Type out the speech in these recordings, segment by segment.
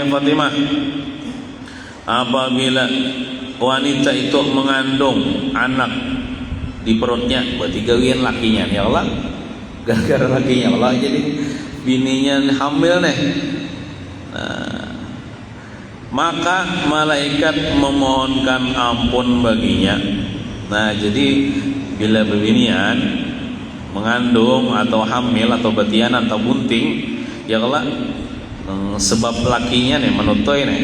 Fatimah, apabila wanita itu mengandung anak di perutnya, berarti gawian lakinya ya Allah, gara-gara lakinya Allah jadi bininya hamil nih. Maka malaikat memohonkan ampun baginya. Nah, jadi bila bebinian mengandung atau hamil atau betian atau bunting, ya Allah, sebab lakinya nih menuntui nih,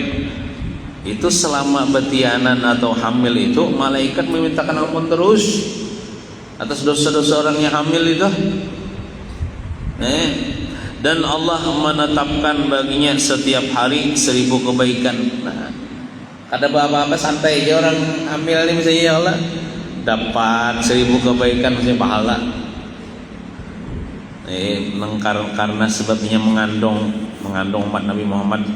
itu selama betianan atau hamil itu malaikat memintakan ampun terus atas dosa-dosa orang yang hamil itu. Dan Allah menetapkan baginya setiap hari 1000 kebaikan. Nah, ada apa-apa santai aja orang hamil ini misalnya, ya Allah, dapat 1000 kebaikan misalnya pahala. Karena sebabnya mengandung umat Nabi Muhammad,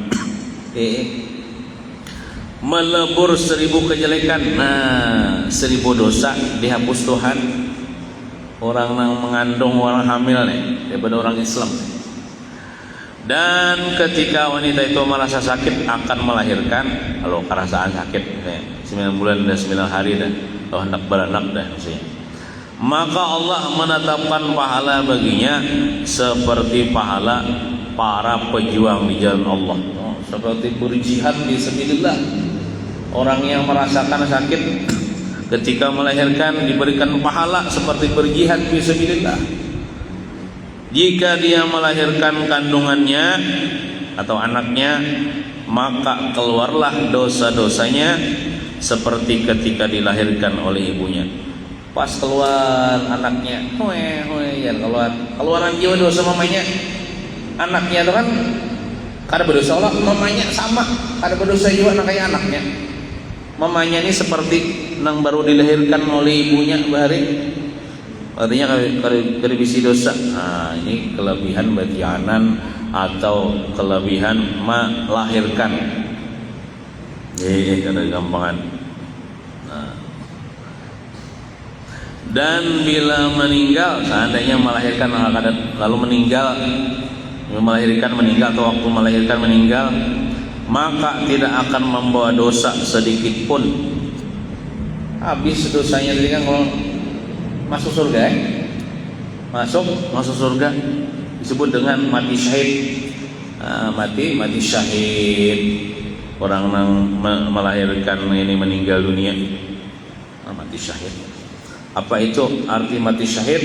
melebur 1000 kejelekan. Nah, 1000 dosa dihapus Tuhan. Orang yang mengandung, orang hamil nih, daripada orang Islam. Dan ketika wanita itu merasa sakit akan melahirkan, kalau kerasaan sakit 9 bulan dan 9 hari dah, atau hendak beranak dah misalnya, maka Allah menetapkan pahala baginya seperti pahala para pejuang di jalan Allah. Seperti berjihad fi sabilillah. Orang yang merasakan sakit ketika melahirkan diberikan pahala seperti berjihad fi sabilillah. Jika dia melahirkan kandungannya atau anaknya, maka keluarlah dosa-dosanya seperti ketika dilahirkan oleh ibunya. Pas keluar anaknya, ya keluaran jiwa dosa mamanya. Anaknya itu kan kada berdosa Allah, mamanya sama kada berdosa juga kayak anaknya. Mamanya ini seperti nang baru dilahirkan oleh ibunya bahari. Artinya kada bisi dosa. Nah, ini kelebihan betianan atau kelebihan melahirkan. Kada gampangan. Dan bila meninggal, seandainya melahirkan lalu meninggal, atau waktu melahirkan meninggal, maka tidak akan membawa dosa sedikit pun. Habis dosanya tadi kan, kalau masuk surga masuk surga disebut dengan mati syahid. Mati syahid, orang yang melahirkan ini meninggal dunia, mati syahid. Apa itu arti mati syahid?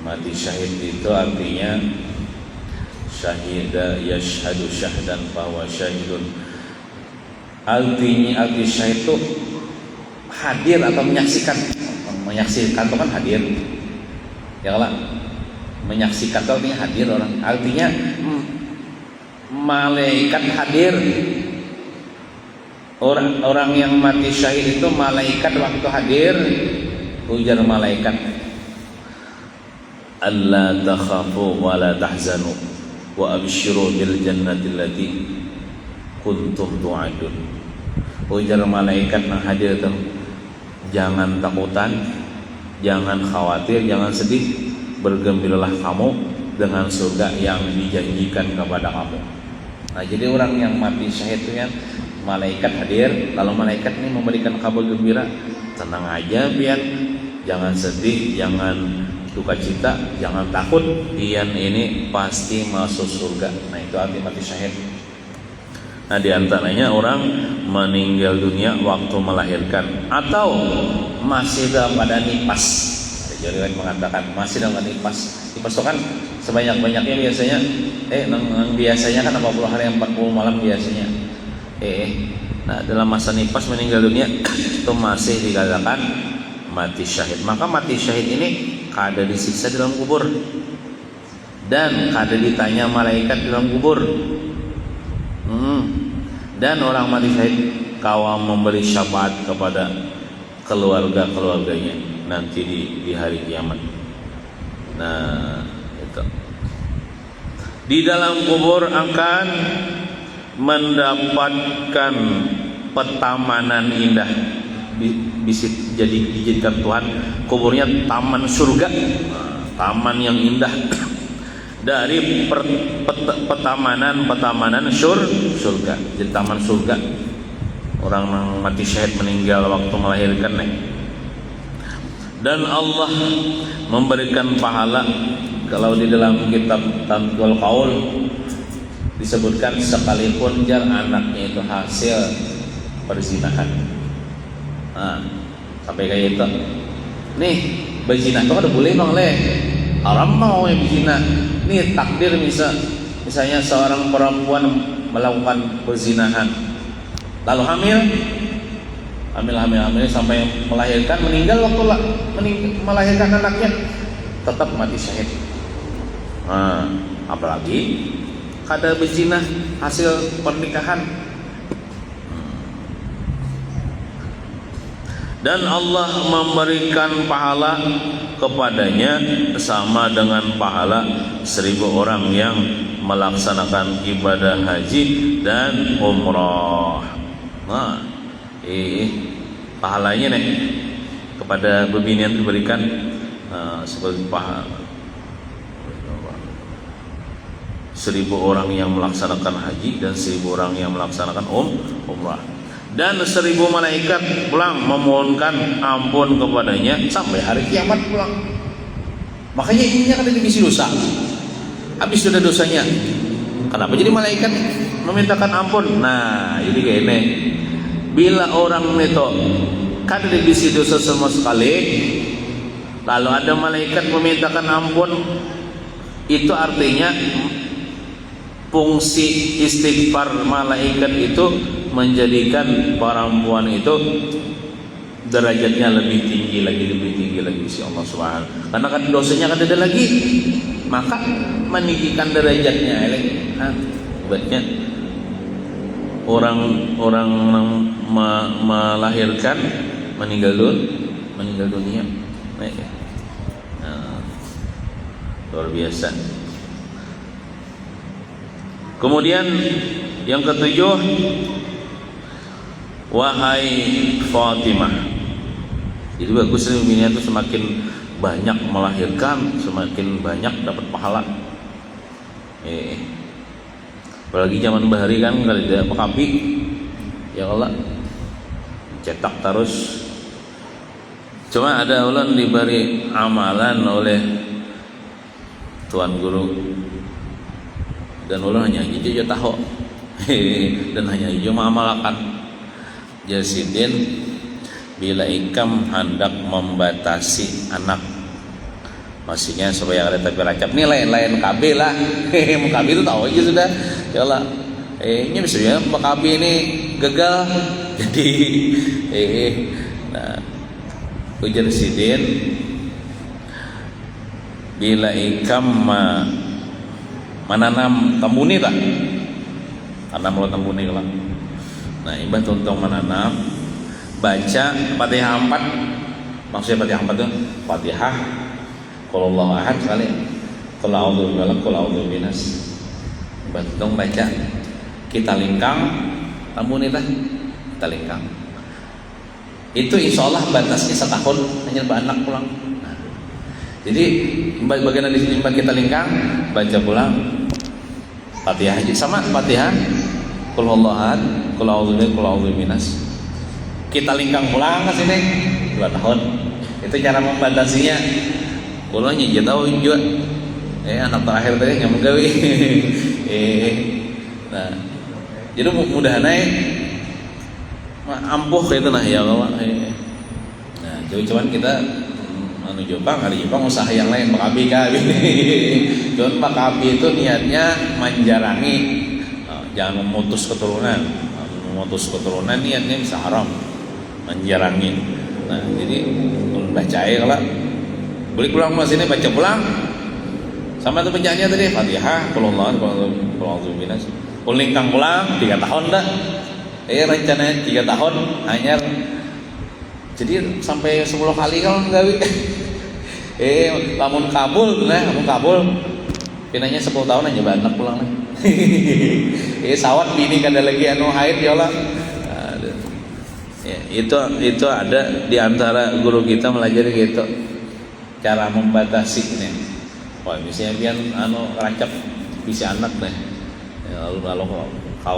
Mati syahid itu artinya syahida yashhadu syahdan bahwa syahidun. Arti syahid itu hadir atau menyaksikan. Menyaksikan itu kan hadir, ya Allah. Menyaksikan itu artinya hadir orang. Artinya malaikat hadir. Orang yang mati syahid itu malaikat waktu hadir. Ujar malaikat, alla takhafu wa la tahzanu wa abshiru bil jannati allati kuntum tu'adun. Ujar malaikat yang hadir itu, jangan takutan, jangan khawatir, jangan sedih, bergembiralah kamu dengan surga yang dijanjikan kepada kamu. Nah, jadi orang yang mati syahid itu kan malaikat hadir, lalu malaikat ini memberikan kabar gembira, tenang aja biar, jangan sedih, jangan duka cita, jangan takut, Ian ini pasti masuk surga. Nah, itu arti mati syahid. Nah, diantaranya orang meninggal dunia waktu melahirkan atau masih dalam keadaan nipas. Jadi riwayat mengatakan masih dalam keadaan nipas. Nipas itu kan sebanyak-banyaknya biasanya, biasanya kan 40 hari 40 malam biasanya. Nah, dalam masa nipas meninggal dunia itu masih dikatakan mati syahid. Maka mati syahid ini kada disiksa di dalam kubur dan kada ditanya malaikat di dalam kubur. Dan orang mati syahid kawam memberi syafaat kepada keluarga-keluarganya nanti di hari kiamat. Nah, itu di dalam kubur akan mendapatkan petamanan indah. Bisa dijadikan Tuhan kuburnya taman surga, taman yang indah. dari petamanan surga. Jadi taman surga. Orang yang mati syahid meninggal waktu melahirkan nih. Dan Allah memberikan pahala. Kalau di dalam kitab Tanqul Qaul disebutkan sekalipun jar anaknya itu hasil perzinahan. Nah, sampai kayak itu. Nih, berzina itu ada boleh bang leh. Haram mau yang berzina. Nih takdir misalnya seorang perempuan melakukan perzinahan, lalu hamil sampai melahirkan, meninggal waktu melahirkan anaknya, tetap mati syahid. Nah, apalagi kada berzina hasil pernikahan. Dan Allah memberikan pahala kepadanya sama dengan pahala 1000 orang yang melaksanakan ibadah haji dan umrah. Nah, pahalanya nih kepada bebinian diberikan sebagai pahala 1000 orang yang melaksanakan haji dan 1000 orang yang melaksanakan umrah. Dan 1000 malaikat pulang memohonkan ampun kepadanya sampai hari kiamat pulang. Makanya ininya kan divisi dosa. Habis sudah dosanya, kenapa jadi malaikat memintakan ampun? Nah, jadi kayak ini. Bila orang itu kan divisi dosa sama sekali, lalu ada malaikat memintakan ampun, itu artinya fungsi istighfar malaikat itu menjadikan perempuan itu derajatnya lebih tinggi lagi si Allah Subhanahu. Karena kan dosanya kan ada lagi, maka meninggikan derajatnya. Buatnya orang melahirkan meninggal dunia. Luar biasa. Kemudian yang ketujuh, wahai Fatimah. Jadi bagus nih, itu semakin banyak melahirkan, semakin banyak dapat pahala. Apalagi zaman bahari kan kalau tidak pekapi, ya Allah cetak terus. Cuma ada ulang diberi amalan oleh Tuan Guru, dan ulang hanya hijau tahu dan hanya hijau mengamalkan. Jasidin bila ikam hendak membatasi anak, maksudnya supaya ada tapi racap nih lain KB lah. KB itu tahu aja sudah, ya Allah. Ini misalnya KB ini gagal, jadi nah ujar sidin bila ikam menanam tambuni tak, tanam lo tambuni lah. Nah, ibad untuk menanam, baca Fatihah 4. Maksudnya Fatihah 4 itu Fatihah, qul huwallahu ahad sekali, qul a'udzu birabbil falaq, qul a'udzu birabbin nas. Ibad untuk baca kita lingkang tambuni tah, kita lingkang. Itu insyaallah batasnya setahun, hanya anak pulang. Nah, jadi bagian di sini kita lingkang, baca pulang Fatihah aja sama Fatihah, qul huwallahu ahad, qul a'udzu birabbin nas. Kita lingkang pulang ke sini 2 tahun. Itu cara membatasinya. Kulo nya aja tahu juga. Anak terakhir tadi yang menggawe. Nah, jadi mudah naik ampuh itu nah ya Allah. Nah, cuman kita Jepang, hari Jepang usaha yang lain Makabi kabi. Don Makabi itu niatnya menjarangi, jangan memutus keturunan. Memutus keturunan niatnya bisa haram, menjarangi. Nah, jadi baca ya kalau boleh pulang mas ini baca pulang. Sama itu bacaannya tadi Fatihah, qul a'udzu binas. Lingkang pulang 3 tahun dah. Rencananya 3 tahun hanya. Jadi sampai 10 kali kalau gawe. Lamun kabul, pinanya 10 tahun aja anak pulang lah. Sawat bini kada lagi anu haid ya Allah. Ya, itu ada di antara guru kita melajari gitu cara membatasi ini. Wah, misalnya pian anu rancap bisa anak deh. Ya, lalu kalau